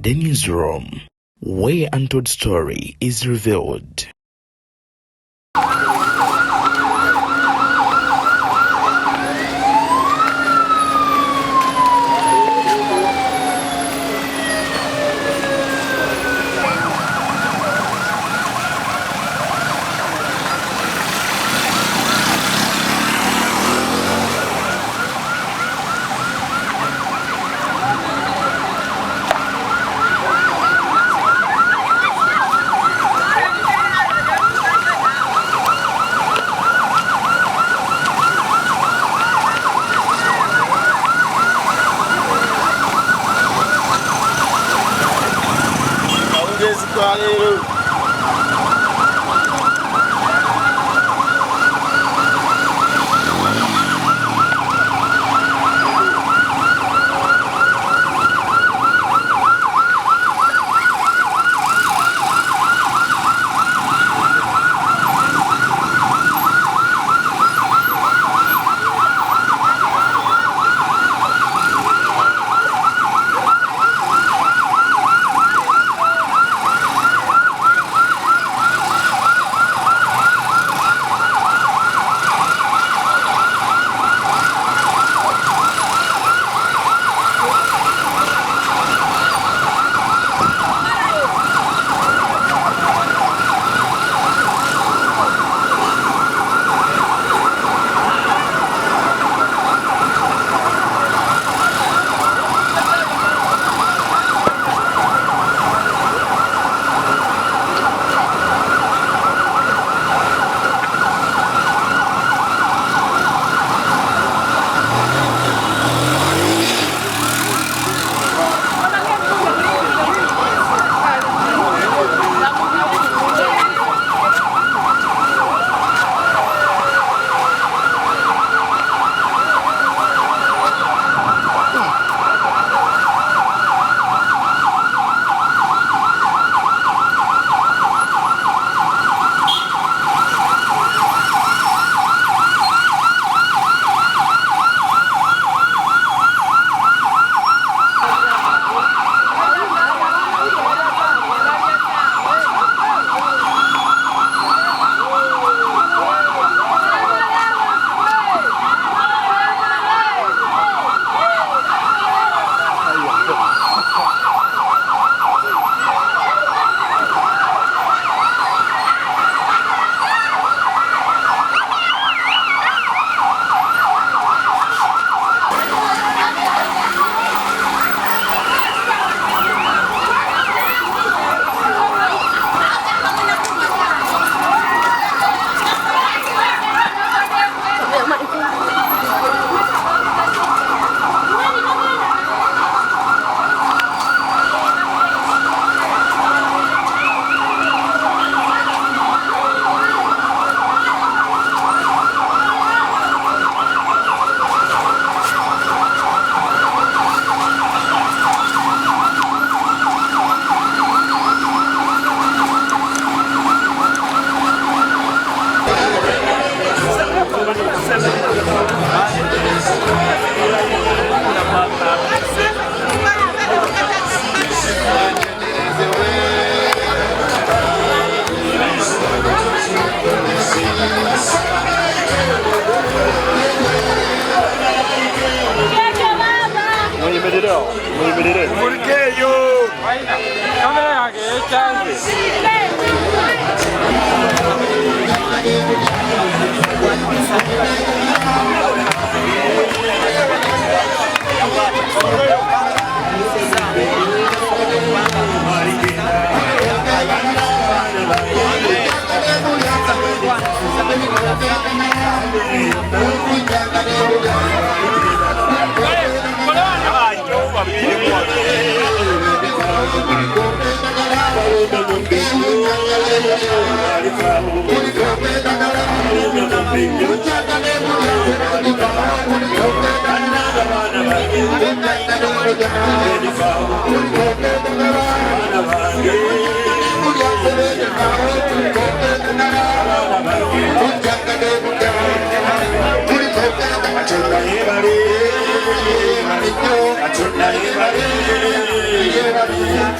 The newsroom, where untold story is revealed.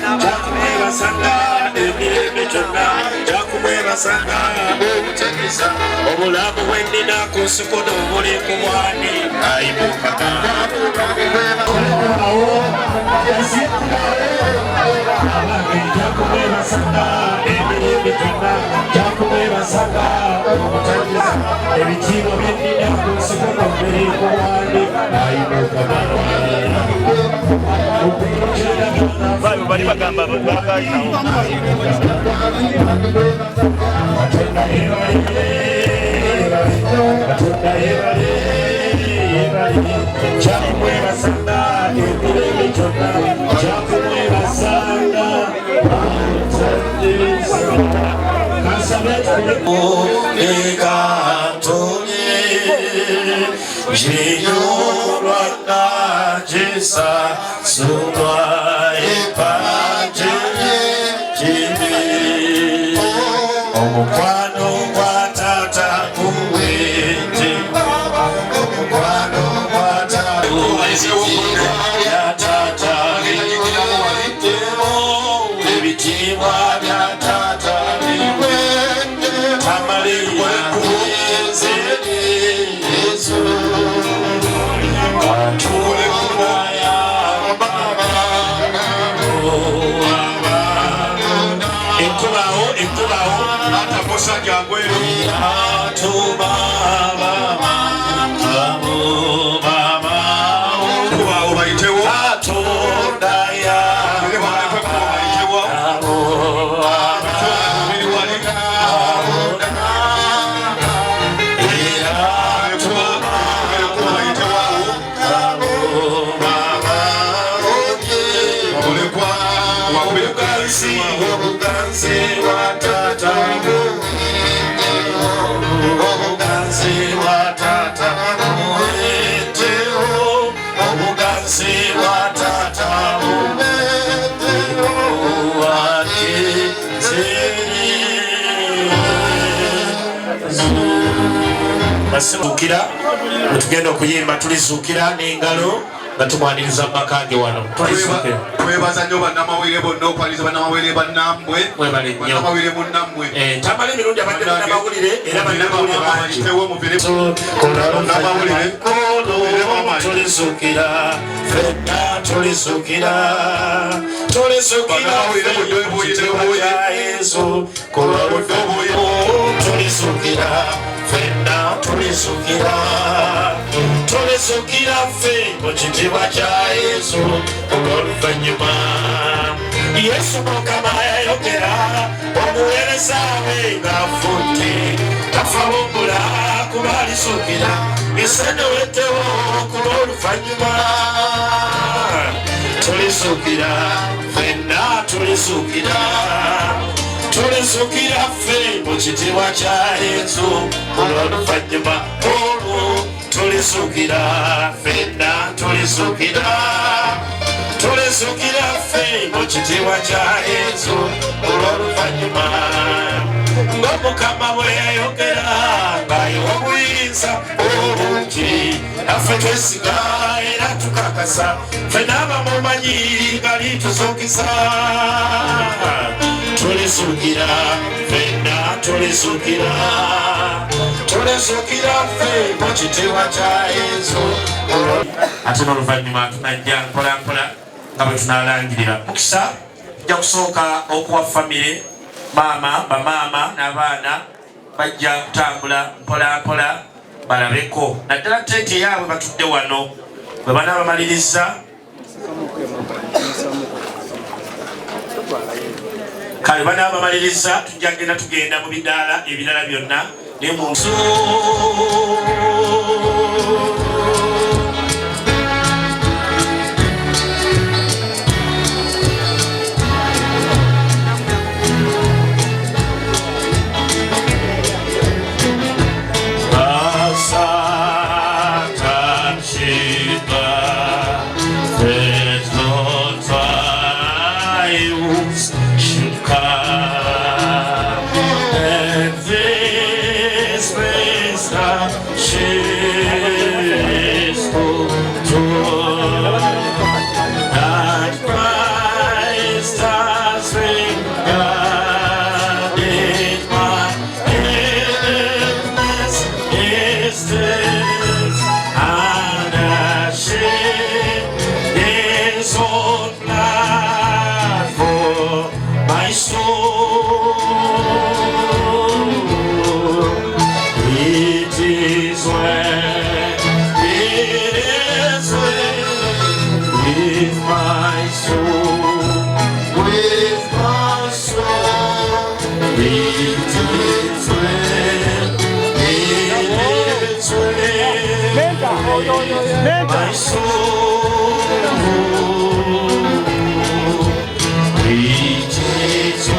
Jakumwebasanga emirembe gyonna jakumwebasanga obutagisa obulamu bwennina ku nsukuno buli ku bwani ayibukaka jakumwebasanga emirembe gyonna jakumwebasanga obutagisa ebitiibwa byennina ku nsukuno buli ku bwani ayibukaka bali bagamba bagayitawo jakumwebasanga emirembe gyonna jakumwebasanga Ekatone Jinyurwana Jisa Sunwa Epaje Jimi Omukwano kwa tata kuwete Omukwano kwa tata kuwete Ya tata Ebitiwa ya tata Tamalia Zeni Yesu Atule Kunaya Ekubao Ata Musa Jangwelo Atubaba Amu Baba Ekubao Baitewo Atondaya Basukira tugenda okuyimba tulizuukira n'engalo nga tumwaniriza mu makange wano twebaza nnyo bannamawulire bonna okwaniza bannamawulire bannammwe bannamawulire munnammwe tamala emirundi abadde bannamawulire era bannamawulire bangi tulizuukira fenna tulizuukira Yesu tulizuukira fenna tulizuukira ffe mu kitiibwa kya Yesu olw'oluvannyuma Yesu Mukama yayogera omuweereza we ng'afudde tafabumbula kuba alizuukira esenewettewo kuba oluvannyuma tulizuukira fenna tulizuukira ffe mu kitiibwa kya Yesu olw'oluvannyuma olwo tulizuukira fenna tulizuukira ffe mu kitiibwa kya Yesu olw'oluvannyuma ng'Omukama bwe yayogera ng'ayiwa obuyinza obungi naffe twesiga era tukakasa ffenna abamumanyi ngali tuzuukiza tulizuukira fenna tulizuukira ffe mu kitiibwa kya Yesu ate n'oluvannyuma tunajja mpolampola nga bwe tunalangirira mukisa tujja kusooka okuwa famire bamaama n'abaana bajja kutambula mpolampola balabeko naddala teeti eyaabwe batudde wano bwe banaabamaliriza kale banaabamaliriza tujja genda tugenda mu bidaala ebirala byonna ne mu nsi my soul reaches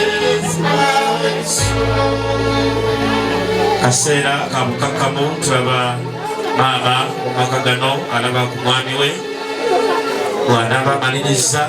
with my soul. Kaseera kabukakamu tulaba maama akagano alaba ku mwami we bw'anaaba amaliriza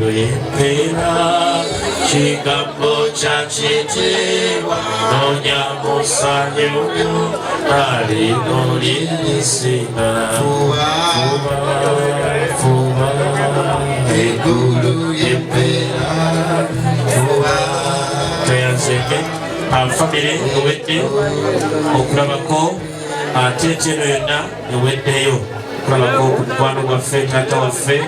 Ekulu impera Chigambo chachitiwa Nonya musanyuku Alino lilisina Fuba Ekulu impera Fuba Tuyanzeke Family ewedde okulabako ate eno yonna eweddeyo okulabako okukwano gwaffe taata waffe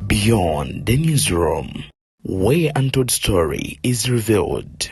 Beyond the newsroom. where untold story is revealed.